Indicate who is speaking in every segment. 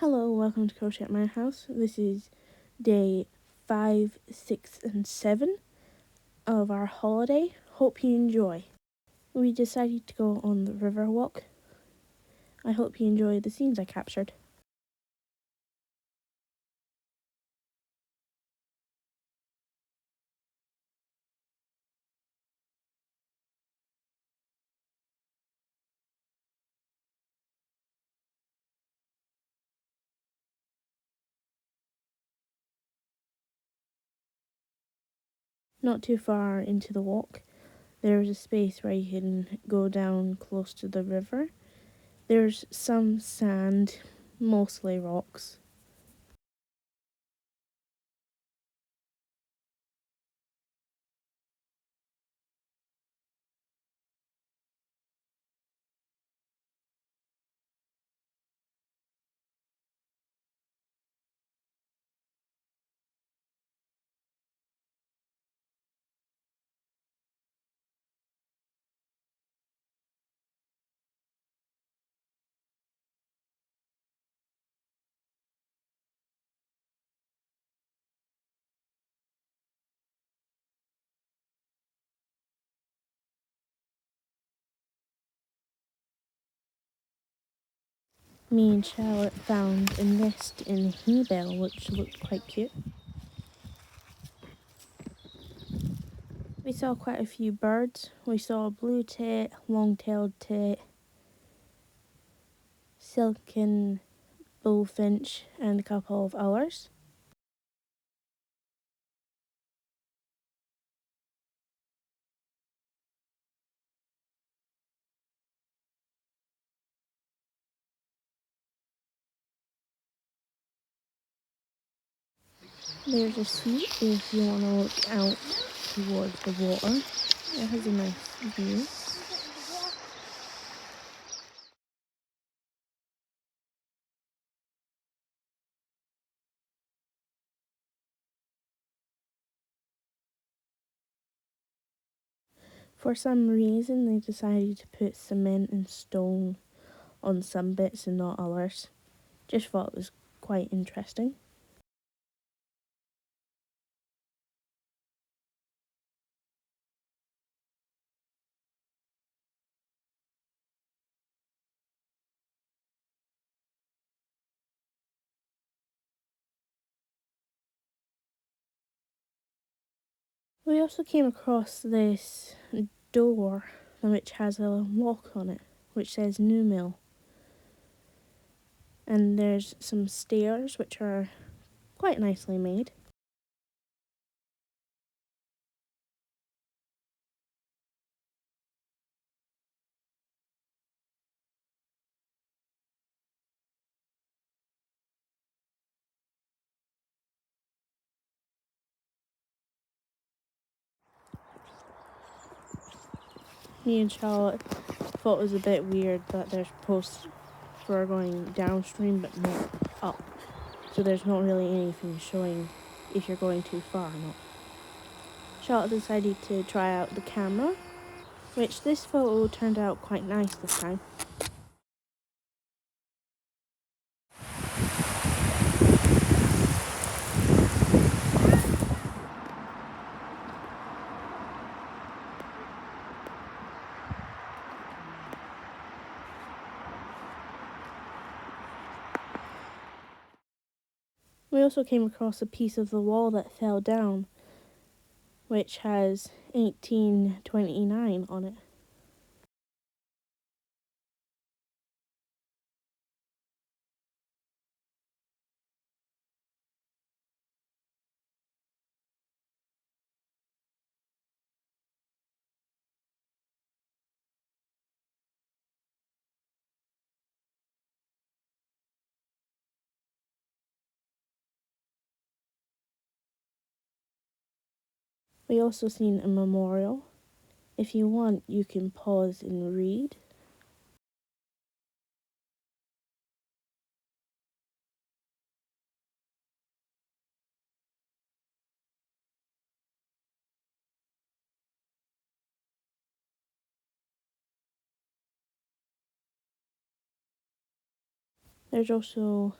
Speaker 1: Hello, welcome to Crochet at My House. This is day 5, 6 and 7 of our holiday. Hope you enjoy. We decided to go on the river walk. I hope you enjoy the scenes I captured. Not too far into the walk, there is a space where you can go down close to the river. There's some sand, mostly rocks. Me and Charlotte found a nest in a hay bale which looked quite cute. We saw quite a few birds. We saw a blue tit, long-tailed tit, silken bullfinch and a couple of others. There's a seat if you want to look out towards the water. It has a nice view. For some reason they decided to put cement and stone on some bits and not others. Just thought it was quite interesting. We also came across this door which has a lock on it which says New Mill. And there's some stairs which are quite nicely made. Me and Charlotte thought it was a bit weird that there's posts for going downstream but not up. So there's not really anything showing if you're going too far or not. Charlotte decided to try out the camera, which this photo turned out quite nice this time. We also came across a piece of the wall that fell down, which has 1829 on it. We also seen a memorial. If you want, you can pause and read. There's also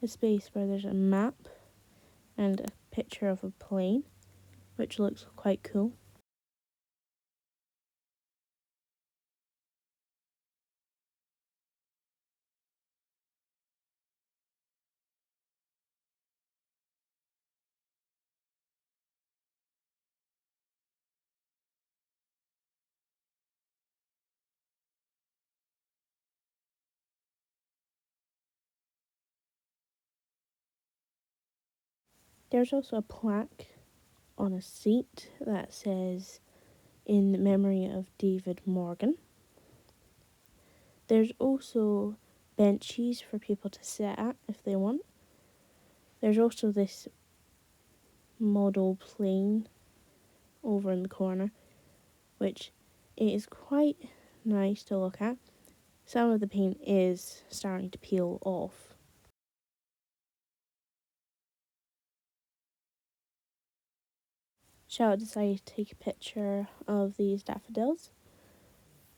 Speaker 1: a space where there's a map and a picture of a plane, which looks quite cool. There's also a plaque on a seat that says, "In memory of David Morgan." There's also benches for people to sit at if they want. There's also this model plane over in the corner, which is quite nice to look at. Some of the paint is starting to peel off. Charlotte decided to take a picture of these daffodils,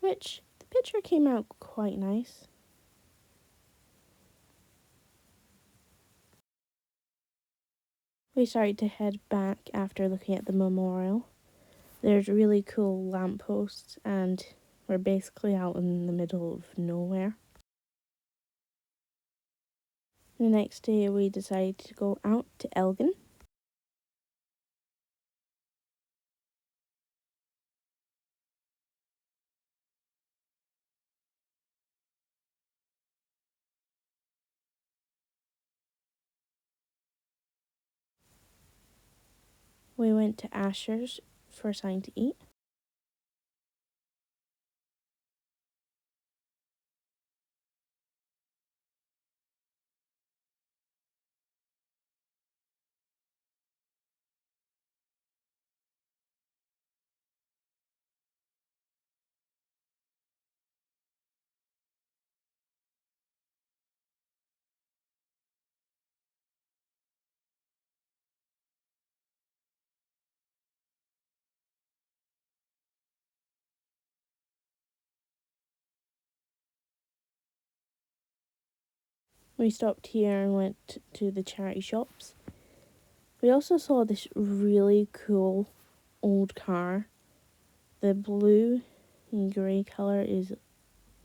Speaker 1: which the picture came out quite nice. We started to head back after looking at the memorial. There's really cool lampposts and we're basically out in the middle of nowhere. The next day we decided to go out to Elgin. We went to Asher's for something to eat. We stopped here and went to the charity shops. We also saw this really cool old car. The blue and grey colour is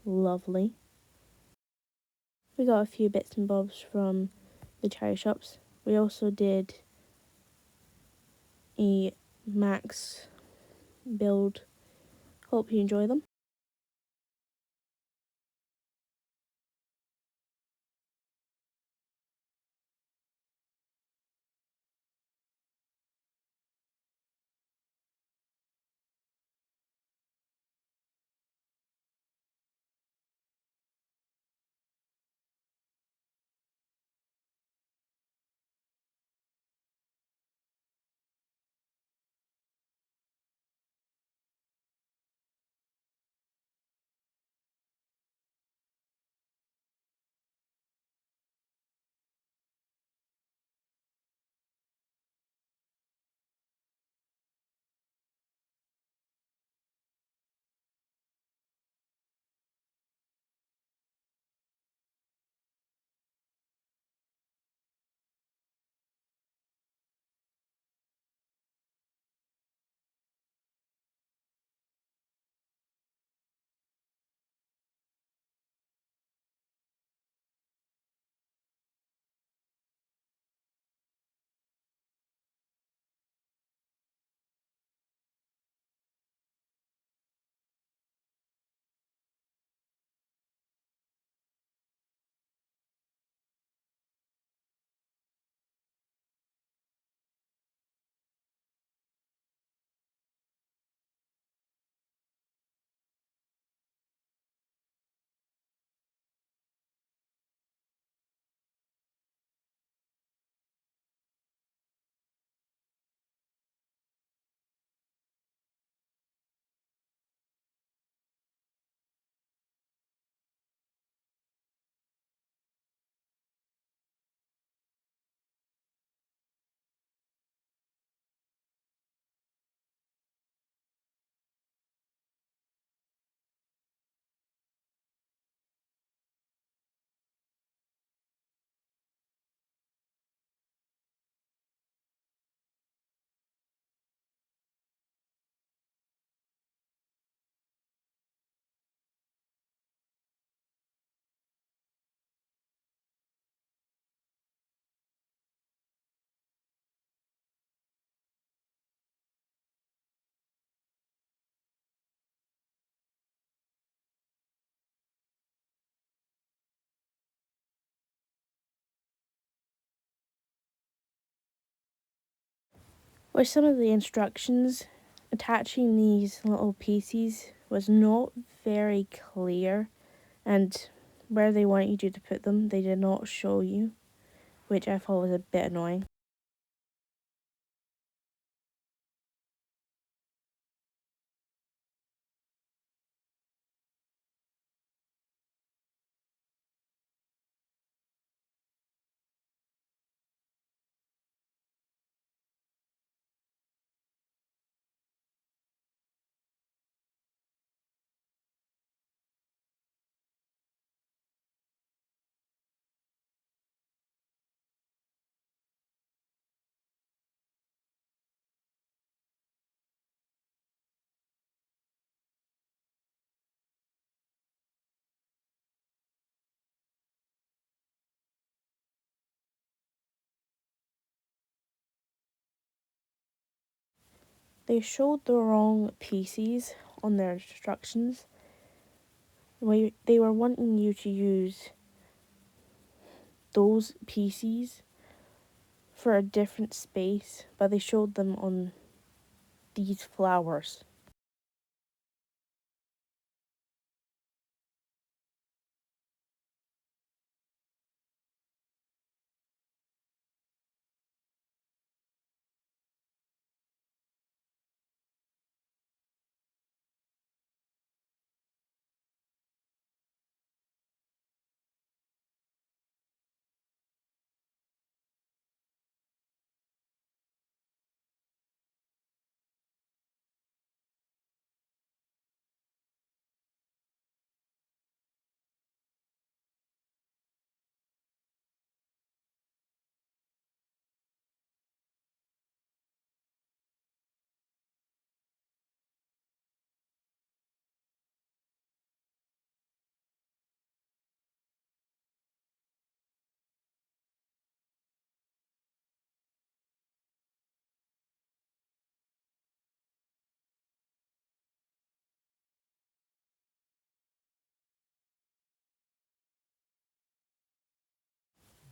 Speaker 1: lovely. We got a few bits and bobs from the charity shops. We also did a max build. Hope you enjoy them. With some of the instructions, attaching these little pieces was not very clear, and where they wanted you to put them, they did not show you, which I thought was a bit annoying. They showed the wrong pieces on their instructions. They were wanting you to use those pieces for a different space, but they showed them on these flowers.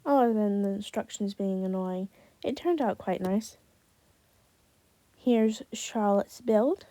Speaker 1: Other than the instructions being annoying, it turned out quite nice. Here's Charlotte's build.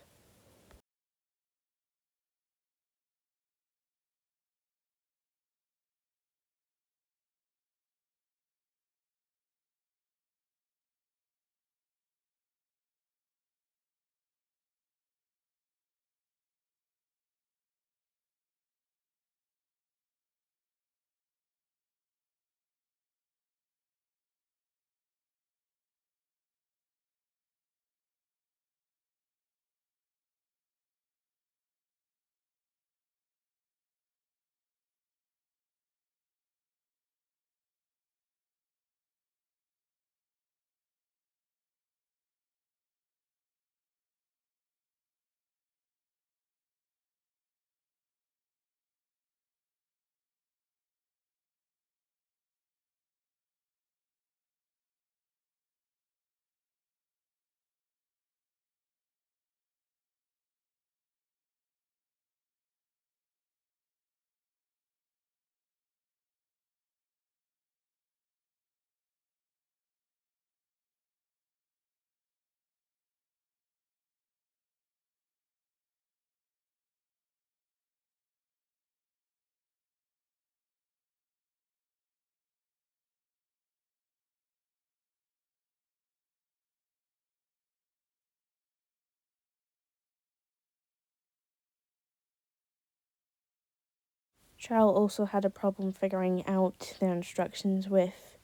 Speaker 1: Charlotte also had a problem figuring out their instructions with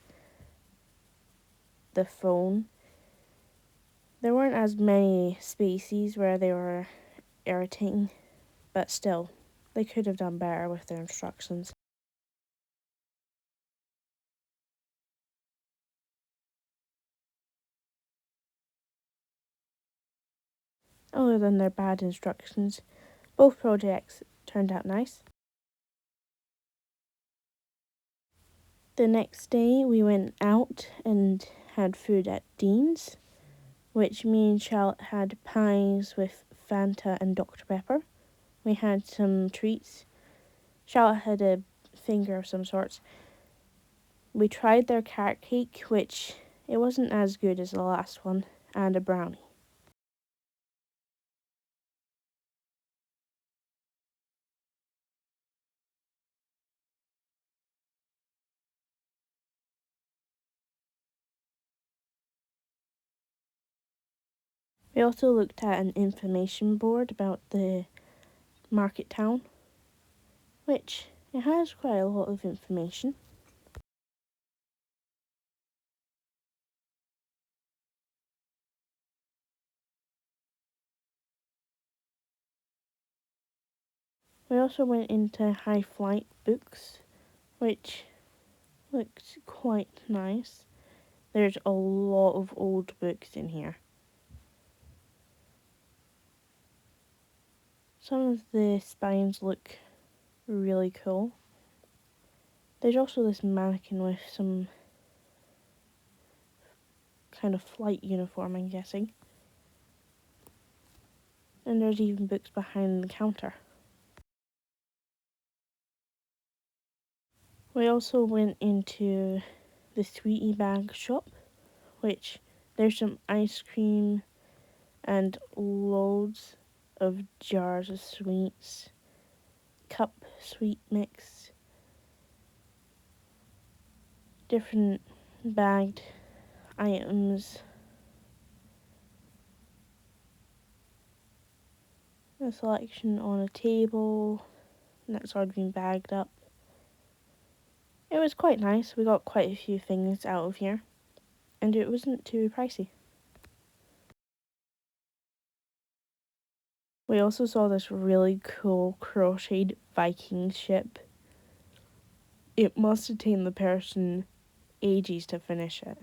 Speaker 1: the phone. There weren't as many spaces where they were irritating, but still, they could have done better with their instructions. Other than their bad instructions, both projects turned out nice. The next day we went out and had food at Dean's, which me and Charlotte had pies with Fanta and Dr. Pepper. We had some treats. Charlotte had a finger of some sorts. We tried their carrot cake, which it wasn't as good as the last one, and a brownie. We also looked at an information board about the market town, which it has quite a lot of information. We also went into Highflight books, which looks quite nice. There's a lot of old books in here. Some of the spines look really cool. There's also this mannequin with some kind of flight uniform, I'm guessing. And there's even books behind the counter. We also went into the sweetie bag shop, which there's some ice cream and loads of jars of sweets, cup sweet mix, different bagged items, a selection on a table that's already been bagged up. It was quite nice. We got quite a few things out of here, and it wasn't too pricey. We also saw this really cool crocheted Viking ship. It must have taken the person ages to finish it.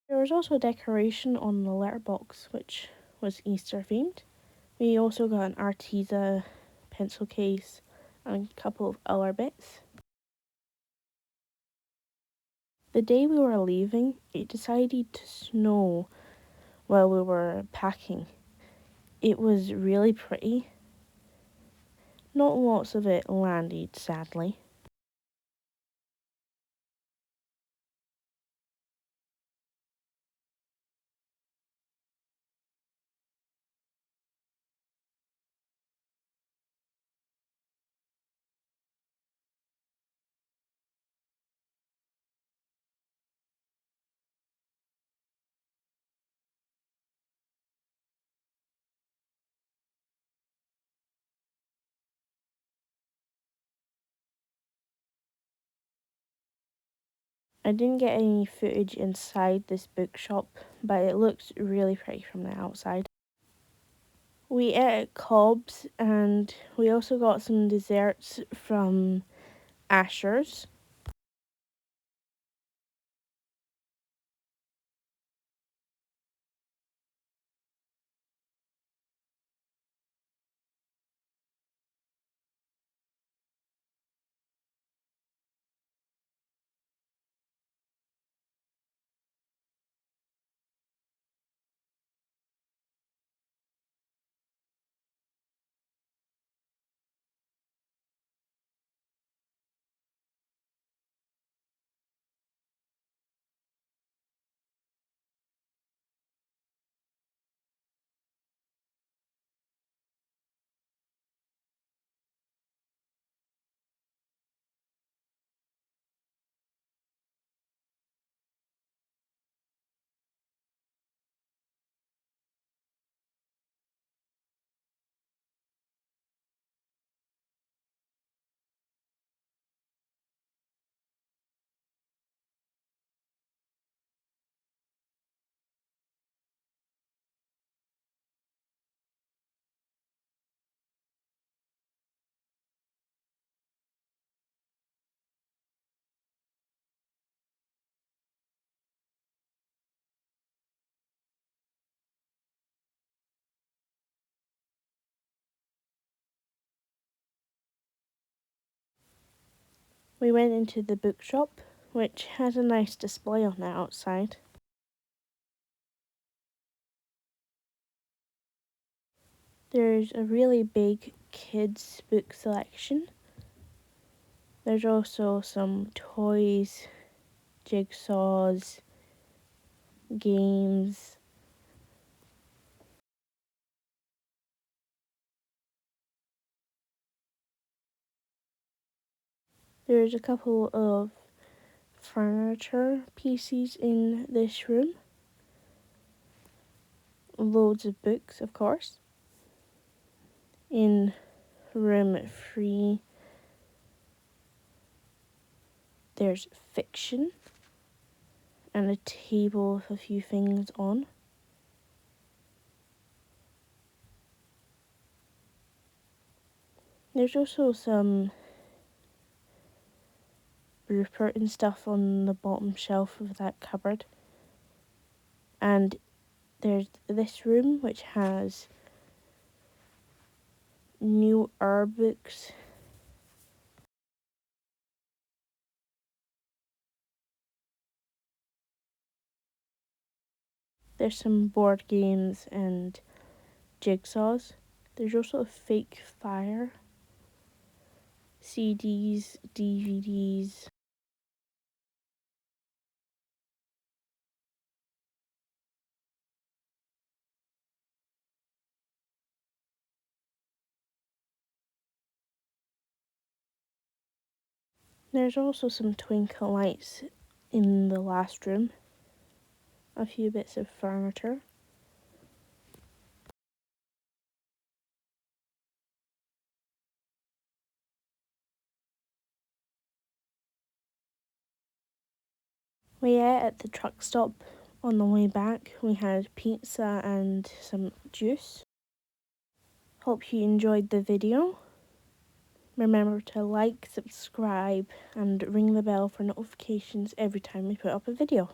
Speaker 1: There was also decoration on the letterbox, which was Easter themed. We also got an Arteza pencil case and a couple of other bits. The day we were leaving, it decided to snow while we were packing. It was really pretty. Not lots of it landed, sadly. I didn't get any footage inside this bookshop, but it looks really pretty from the outside. We ate at Cobbs and we also got some desserts from Asher's. We went into the bookshop, which has a nice display on the outside. There's a really big kids book selection. There's also some toys, jigsaws, games. There's a couple of furniture pieces in this room. Loads of books, of course. In room 3, there's fiction and a table with a few things on. There's also some Rupert and stuff on the bottom shelf of that cupboard. And there's this room which has newer books. There's some board games and jigsaws. There's also a fake fire, CDs, DVDs. There's also some twinkle lights in the last room. A few bits of furniture. We ate at the truck stop on the way back. We had pizza and some juice. Hope you enjoyed the video. Remember to like, subscribe and ring the bell for notifications every time we put up a video.